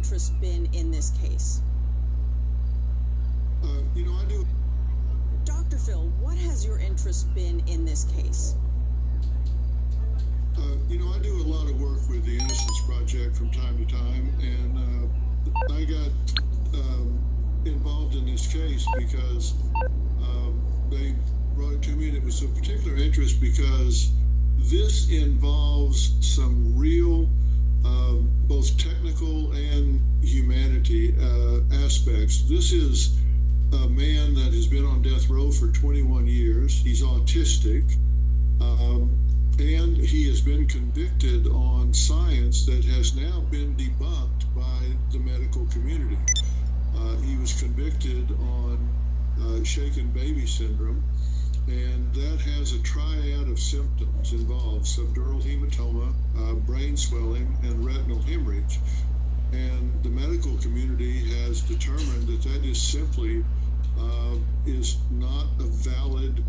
interest been in this case? I do. Dr. Phil, what has your interest been in this case? I do a lot of work with the Innocence Project from time to time, and I got involved in this case because they brought it to me, and it was of particular interest because this involves some real both technical and humanity aspects. This is a man that has been on death row for 21 years. He's autistic, and he has been convicted on science that has now been debunked by the medical community. He was convicted on shaken baby syndrome, and that has a triad of symptoms involved: subdural hematoma, brain swelling, and retinal hemorrhage. And the medical community has determined that that is simply is not a valid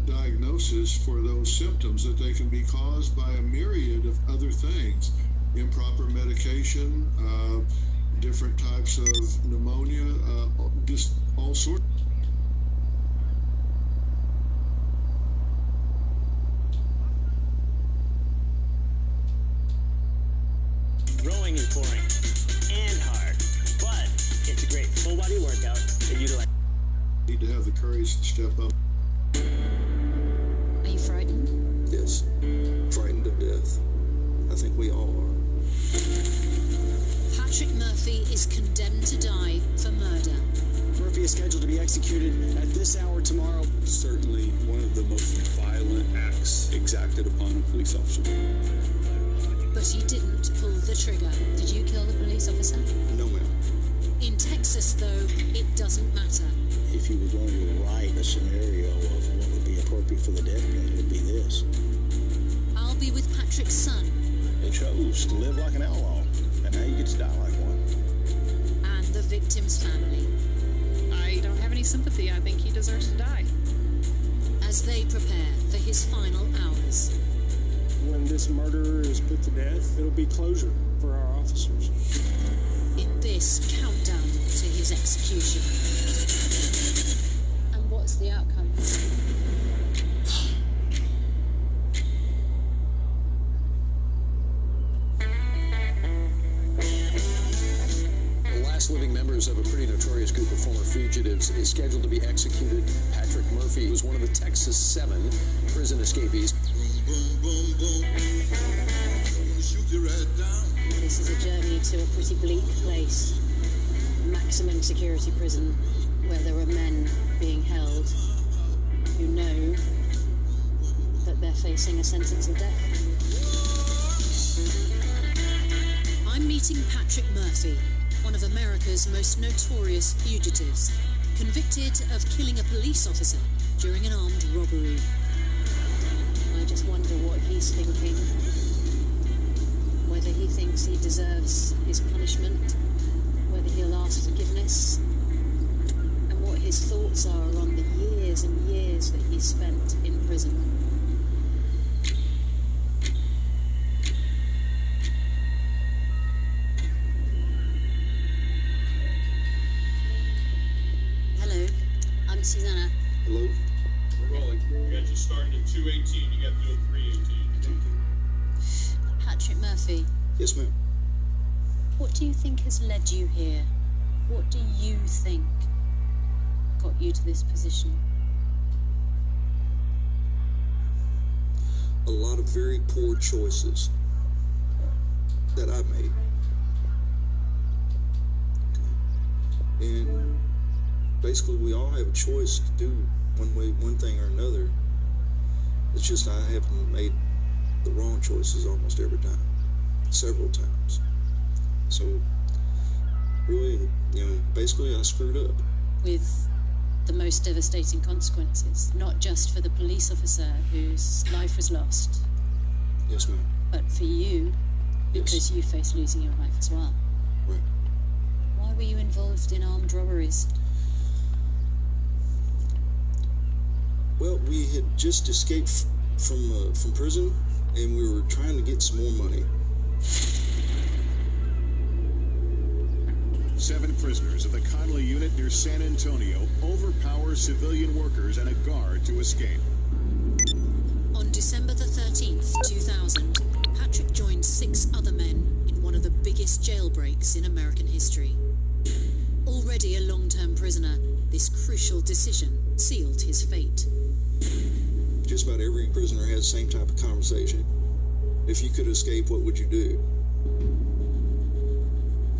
diagnosis for those symptoms, that they can be caused by a myriad of other things: improper medication, different types of pneumonia, just all sorts. Rowing is boring and hard, but it's a great full body workout that you like. Need to have the courage to step up. Are you frightened? Yes, frightened to death. I think we all are. Patrick Murphy is condemned to die for murder. Murphy is scheduled to be executed at this hour tomorrow. Certainly one of the most violent acts exacted upon a police officer. But he didn't pull the trigger. Did you kill the police officer? No, ma'am. In Texas, though, it doesn't matter. If you were going to write a scenario of what would be appropriate for the death penalty, it would be this. I'll be with Patrick's son. They chose to live like an outlaw, and now you get to die like one. And the victim's family. I don't have any sympathy. I think he deserves to die. As they prepare for his final hours. When this murderer is put to death, it'll be closure for our officers. In this countdown to his execution. And what's the outcome? The last living members of a pretty notorious group of former fugitives is scheduled to be executed. Patrick Murphy was one of the Texas 7 prison escapees. This is a journey to a pretty bleak place. A maximum security prison where there are men being held who know that they're facing a sentence of death. I'm meeting Patrick Murphy, one of America's most notorious fugitives, convicted of killing a police officer during an armed robbery. I just wonder what he's thinking. Whether he thinks he deserves his punishment, whether he'll ask forgiveness, and what his thoughts are on the years and years that he spent in prison. Hello, I'm Susanna. Hello? We're rolling. We got you starting at 218. You got to do a 318. Patrick Murphy, Yes, ma'am. what do you think has led you here? What do you think got you to this position? A lot of very poor choices that I made. Okay. And basically we all have a choice to do one thing or another. It's just I haven't made the wrong choices almost every time, several times. So really, basically I screwed up. With the most devastating consequences, not just for the police officer whose life was lost, Yes, ma'am. but for you, because you faced losing your life as well. Right. Why were you involved in armed robberies? Well, we had just escaped from prison, and we were trying to get some more money. 7 prisoners of the Conley unit near San Antonio overpower civilian workers and a guard to escape. On December the 13th, 2000, Patrick joined 6 other men in one of the biggest jailbreaks in American history. Already a long-term prisoner, this crucial decision sealed his fate. Just about every prisoner has the same type of conversation. If you could escape, what would you do?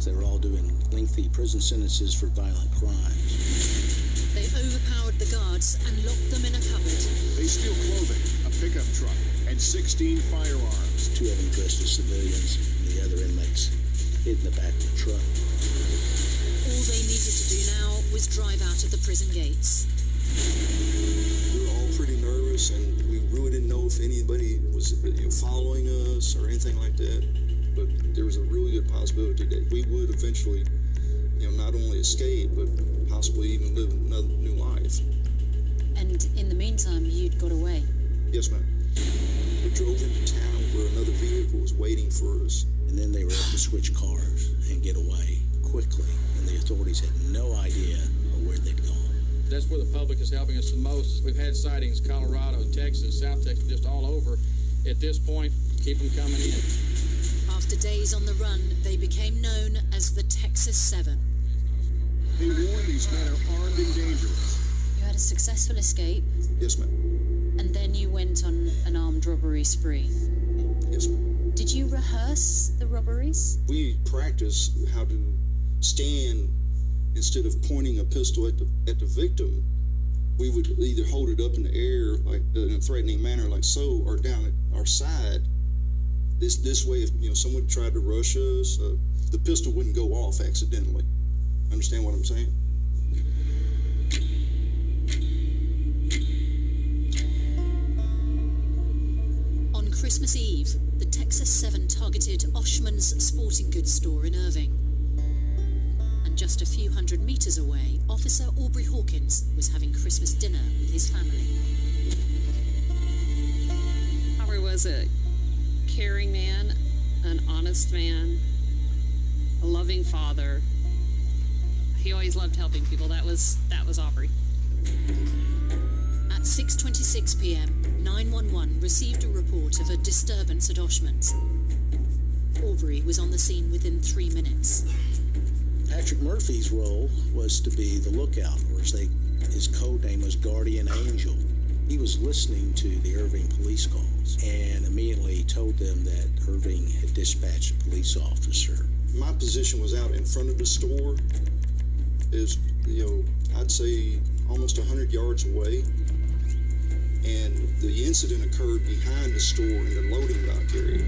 They were all doing lengthy prison sentences for violent crimes. They overpowered the guards and locked them in a cupboard. They steal clothing, a pickup truck, and 16 firearms. 2 of them dressed as civilians, and the other inmates hid in the back of the truck. All they needed to do now was drive out of the prison gates. We were all pretty nervous, and we really didn't know if anybody was following us or anything like that. But there was a really good possibility that we would eventually, not only escape, but possibly even live another new life. And in the meantime, you'd got away? Yes, ma'am. We drove into town where another vehicle was waiting for us. And then they were able to switch cars and get away quickly, and the authorities had no idea where they'd gone. That's where the public is helping us the most. We've had sightings, Colorado, Texas, South Texas, just all over. At this point, keep them coming in. After days on the run, they became known as the Texas 7. They warn these men are armed and dangerous. You had a successful escape. Yes, ma'am. And then you went on an armed robbery spree. Yes, ma'am. Did you rehearse the robberies? We practiced how to stand instead of pointing a pistol at the victim. We would either hold it up in the air like in a threatening manner, like so, or down at our side. This way, if someone tried to rush us, the pistol wouldn't go off accidentally. Understand what I'm saying? On Christmas Eve, the Texas 7 targeted Oshman's sporting goods store in Irving. And just a few hundred meters away, Officer Aubrey Hawkins was having Christmas dinner with his family. Aubrey was a caring man, an honest man, a loving father. He always loved helping people. That was Aubrey. At 6:26 p.m., 911 received a report of a disturbance at Oshman's. Aubrey was on the scene within 3 minutes. Patrick Murphy's role was to be the lookout, or his code name was Guardian Angel. He was listening to the Irving police calls and immediately told them that Irving had dispatched a police officer. My position was out in front of the store. Is I'd say almost 100 yards away, and the incident occurred behind the store in the loading dock area.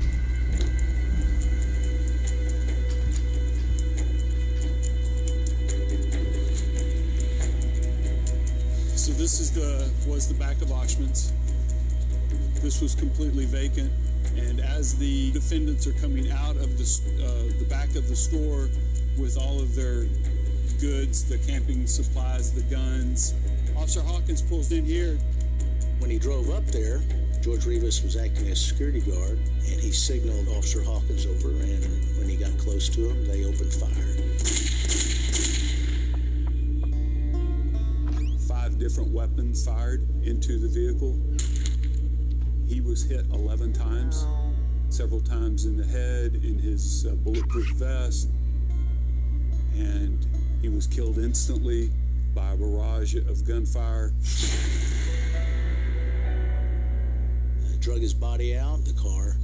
So this was the back of Oshman's. This was completely vacant, and as the defendants are coming out of the back of the store with all of their goods, the camping supplies, the guns, Officer Hawkins pulls in here. When he drove up there, George Rivas was acting as security guard, and he signaled Officer Hawkins over, and when he got close to him, they opened fire. 5 different weapons fired into the vehicle. He was hit 11 times, several times in the head, in his bulletproof vest, and he was killed instantly by a barrage of gunfire. They drug his body out the car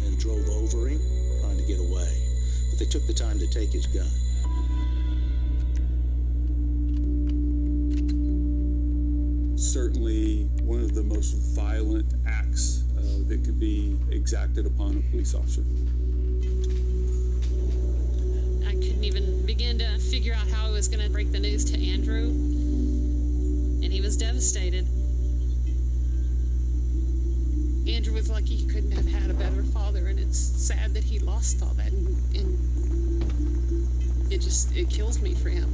and drove over him, trying to get away. But they took the time to take his gun. Certainly one of the most violent acts that could be exacted upon a police officer. I couldn't even begin to figure out how I was going to break the news to Andrew, and he was devastated. Andrew was lucky he couldn't have had a better father, and it's sad that he lost all that, and it kills me for him.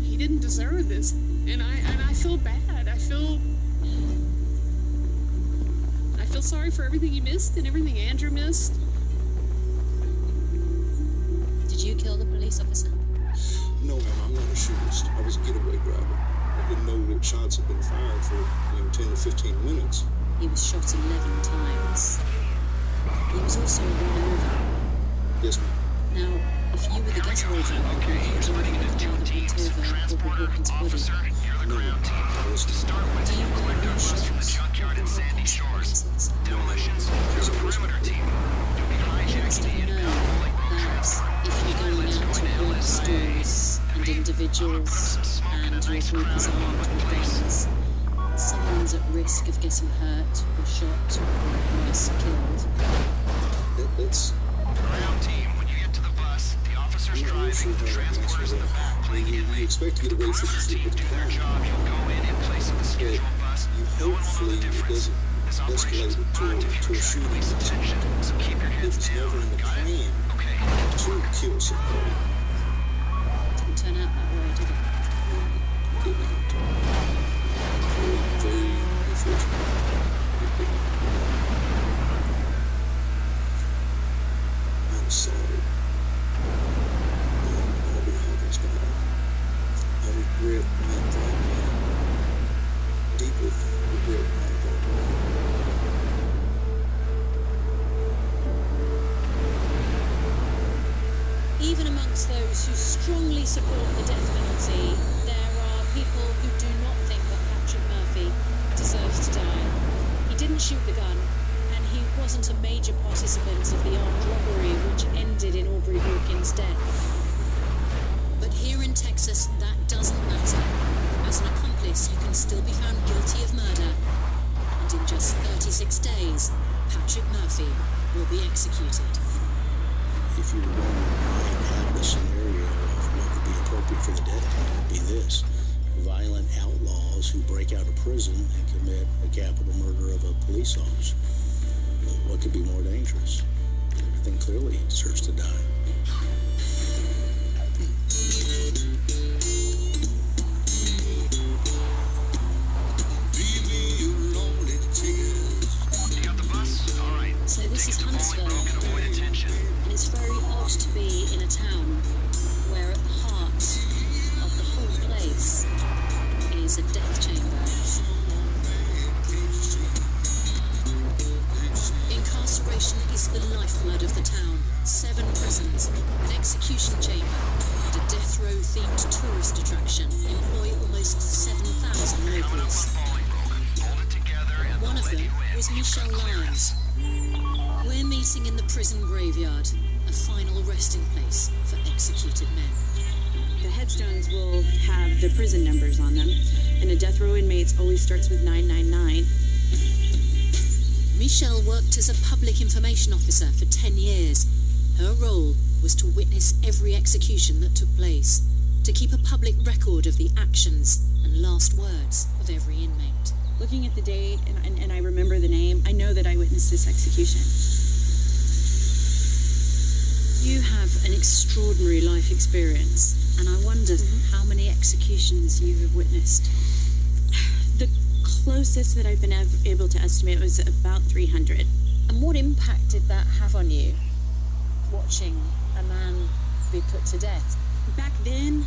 He didn't deserve this, and I feel bad. I feel sorry for everything he missed and everything Andrew missed. Did you kill the police officer? parachutist. I was a getaway driver. I didn't know that shots had been fired for 10 to 15 minutes. He was shot 11 times. He was also run over. Yes, ma'am. Now, if you were the getaway driver, would you have driven the car that went over Aubrey Hawkins' body? No, I wasn't. Do you know no shots or consequences? Demolitions. There's a perimeter team. You must have known that if you're going out to rob stores and individuals and your group is armed with guns, someone's at risk of getting hurt or shot or worse, killed. That's... Ground team, when you get to the bus, the officer's driving, the transporters in the back playing inmate. You expect to get away from Officer team do their job, you'll go in place of the scheduled bus. You hopefully it doesn't escalate to a shooting. So keep your It heads was never down. in the plan to kill somebody. Didn't turn out that way, did it? It did not. Very unfortunate. It did not. I'm sorry. Aubrey Hawkins died. I regret my involvement. Deeply regret my involvement. Even amongst those who strongly support the death penalty, there are people who do not think that Patrick Murphy deserves to die. He didn't shoot the gun, and he wasn't a major participant of the armed robbery which ended in Aubrey Hawkins' death. But here in Texas, that doesn't matter. As an accomplice, you can still be found guilty of murder. And in just 36 days, Patrick Murphy will be executed. If you were going to have the scenario of what would be appropriate for the death penalty, it would be this. Violent outlaws who break out of prison and commit a capital murder of a police officer. What could be more dangerous? I think clearly he deserves to die. So this is Huntsville, and it's very odd to be in a town where at the heart of the whole place is a death chamber. Incarceration is the lifeblood of the town. 7 prisons, an execution chamber, and a death row-themed tourist attraction employ almost 7,000 locals. One of them was Michelle Lyons. We're meeting in the prison graveyard, a final resting place for executed men. The headstones will have the prison numbers on them, and a death row inmate always starts with 999. Michelle worked as a public information officer for 10 years. Her role was to witness every execution that took place, to keep a public record of the actions and last words of every inmate. Looking at the date, and I remember the name, I know that I witnessed this execution. You have an extraordinary life experience, and I wonder how many executions you have witnessed. The closest that I've been able to estimate was about 300. And what impact did that have on you, watching a man be put to death? Back then,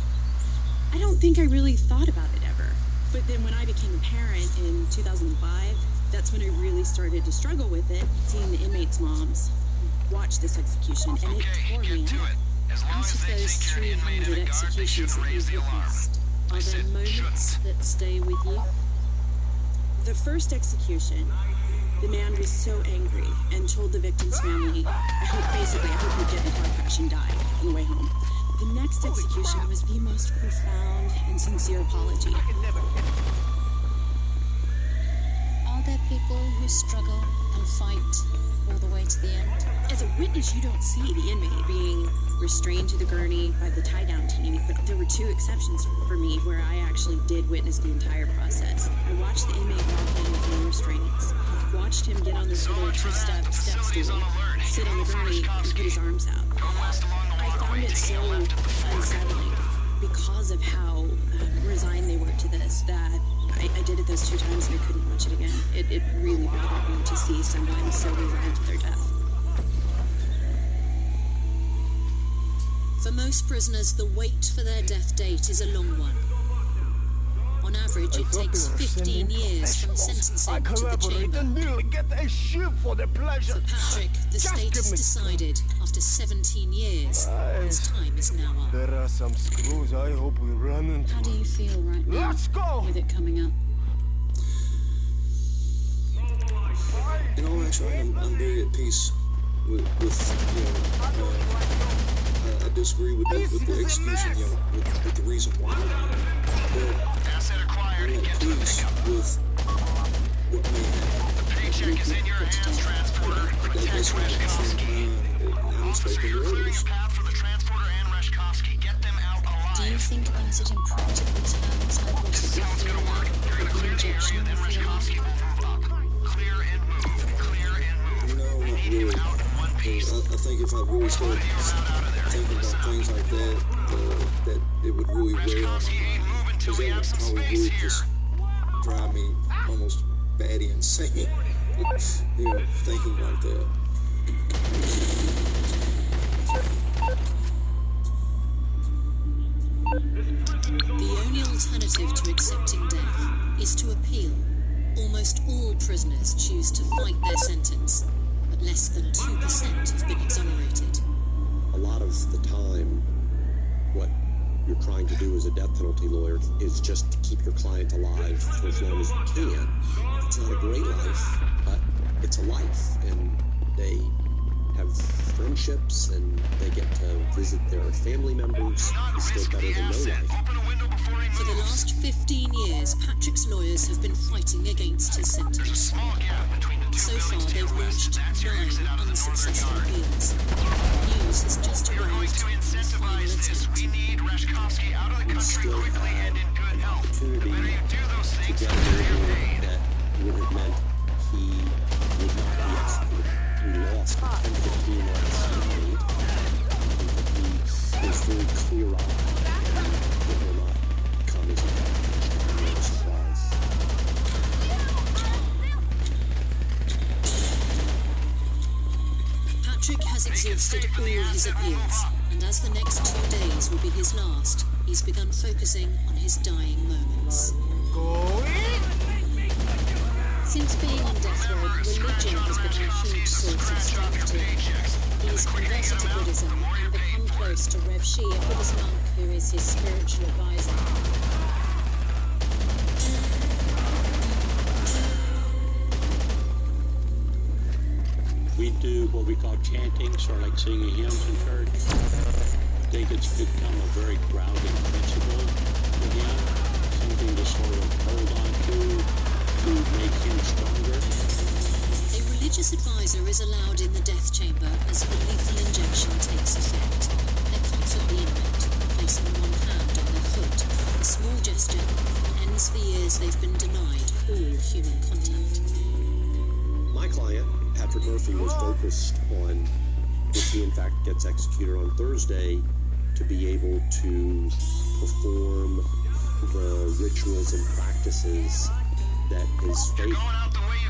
I don't think I really thought about it ever. But then when I became a parent in 2005, that's when I really started to struggle with it, seeing the inmates' moms watch this execution, and it tore me up. Out of those 300 executions that you've witnessed, are there moments that stay with you? The first execution, the man was so angry and told the victim's family, I hope you get in a car crash and die on the way home. The next execution was the most profound and sincere apology. Are there people who struggle and fight all the way to the end? As a witness, you don't see the inmate being restrained to the gurney by the tie-down team, but there were 2 exceptions for me where I actually did witness the entire process. I watched the inmate walk in with no restraints, watched him get on this little 2-step step stool, sit on the gurney, and put his arms out. I found it so unsettling because of how resigned they were to this that I did it those 2 times and I couldn't watch it again. It really bothered me to see someone so resigned to their death. For most prisoners, the wait for their death date is a long one. On average, it takes 15 years from sentencing to the chamber. For Patrick, the state has decided, after 17 years, his time is now up. There are some screws I hope we run into. How do you feel right now? Let's go! With it coming up? You know, actually, I'm very at peace with I disagree with the execution, with the reason why. But I'm at peace with what may happen. The paycheck is in your hands, transporter. Protect Reshkovsky. Officers clear your path for the transporter and Reshkovsky. Get them out alive. Do you think about it in practical terms? Like what it would feel like with the injection of the Reshkovsky will move up. Clear and move. Clear and move. No, not really. I think if I really start thinking about things like that, that it would really weigh on my mind. Because that would probably really just drive me almost batty insane. Thinking like that. The only alternative to accepting death is to appeal. Almost all prisoners choose to fight their sentence, but less than 2% have been exonerated. A lot of the time, what you're trying to do as a death penalty lawyer is just to keep your client alive for as long as you can. It's not a great life, but it's a life, and they have friendships, and they get to visit their family members. It's still better than no life. For the last 15 years, Patrick's lawyers have been fighting against his sentence. So far, they've launched 9 unsuccessful appeals. News has just arrived on the final attempt. We still have an opportunity to get an order that would have meant he would not be executed. We lost 10-15 last night. He was very clear-eyed that it will not come as a surprise. Patrick has exhausted all his appeals, and as the next 2 days will be his last, he's begun focusing on his dying moments. Since being on death row, religion has become a huge source of strength to him. He's converted to Buddhism and become close to Rev Shi, a Buddhist monk who is his spiritual advisor. We do what we call chanting, sort of like singing hymns in church. I think it's become a very grounding principle for him, something to sort of hold on to make him stronger. A religious advisor is allowed in the death chamber as the lethal injection takes effect. They comfort the inmate, placing one hand on their foot. A small gesture ends the years they've been denied all human contact. My client, Patrick Murphy, was focused on, if he in fact gets executed on Thursday, to be able to perform the rituals and practices that his faith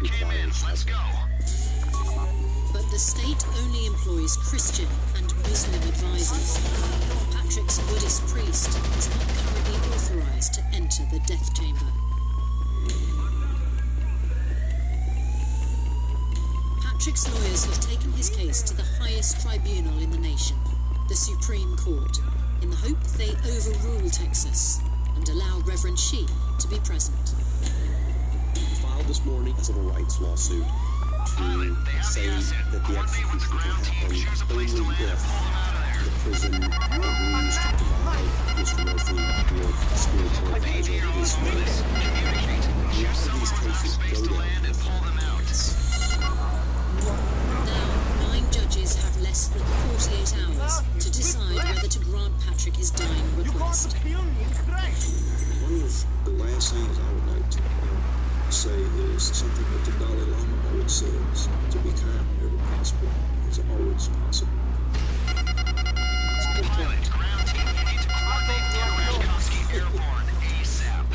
requires. But the state only employs Christian and Muslim advisors. Patrick's Buddhist priest is not currently authorized to enter the death chamber. Patrick's lawyers have taken his case to the highest tribunal in the nation, the Supreme Court, in the hope they overrule Texas and allow Reverend Shi to be present. Filed this morning a civil rights lawsuit to say that the execution can happen only if the prison agrees to provide Mr. Murphy with a spiritual advisor of his faith. A lot of these cases go down with violence. Now, 9 judges have less than 48 hours to decide whether to grant Patrick his dying request. One of the last things I would like to say is something that the Dalai Lama always says: to be kind whenever possible is always possible. It's a good point. Ground team, you need to coordinate near Reshkovsky Airborne ASAP.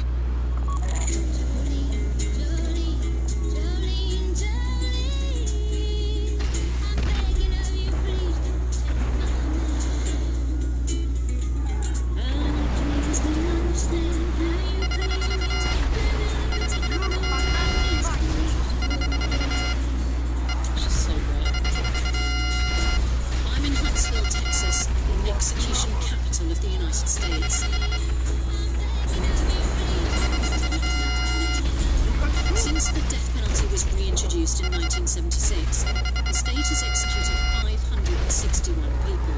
reintroduced in 1976, the state has executed 561 people.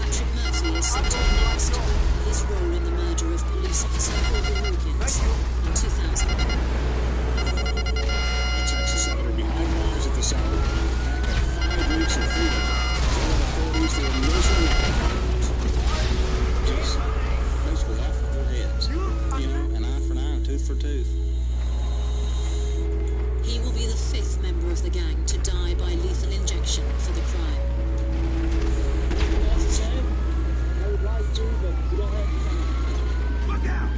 Patrick Murphy is set to be next for his role in the murder of police officer Orville Wilkins in 2000. Texas senator behind bars at the South. 5 weeks of freedom. Telling authorities their misery. Just basically off of their heads. You know, an eye for an eye, a tooth for a tooth. He will be the 5th member of the gang to die by lethal injection for the crime. That's the same. I would like to, but we don't have time. Look out!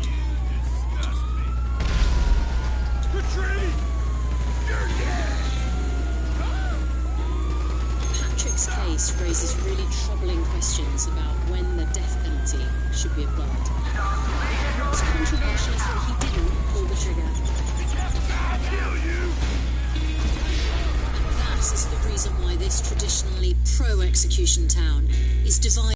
You disgust me. Retreat! You're dead! Patrick's case raises really troubling questions about when the death penalty should be applied. It's controversial that he didn't pull the trigger. And that is the reason why this traditionally pro-execution town is divided.